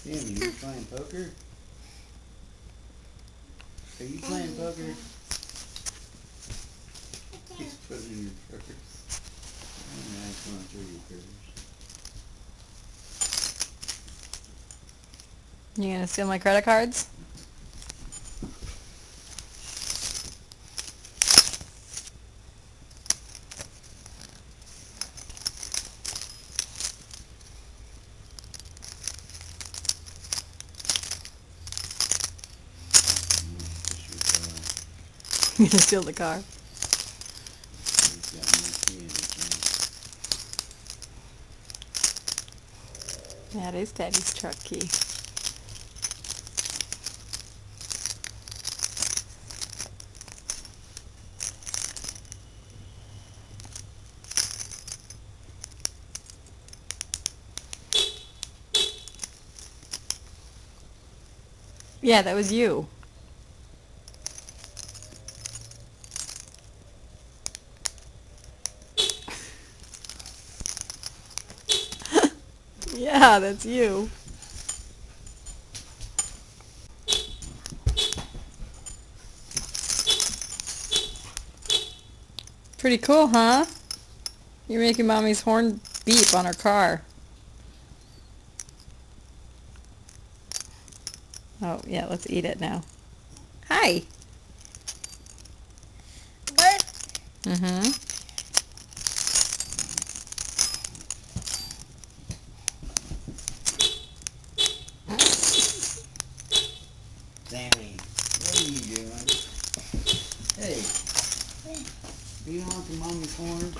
Sammy, you playing poker? Are you playing poker? He's putting in your purse. Oh, nice going through your purse. You gonna steal my credit cards? You gonna steal the car? He's got no key in his hand. That is Daddy's truck key. Yeah, that was you. Yeah, that's you. Pretty cool, huh? You're making Mommy's horn beep on her car. Oh, yeah, let's eat it now. Hi. What? Mm-hmm. Sammy, what are you doing? Hey, do you want the mommy's horn?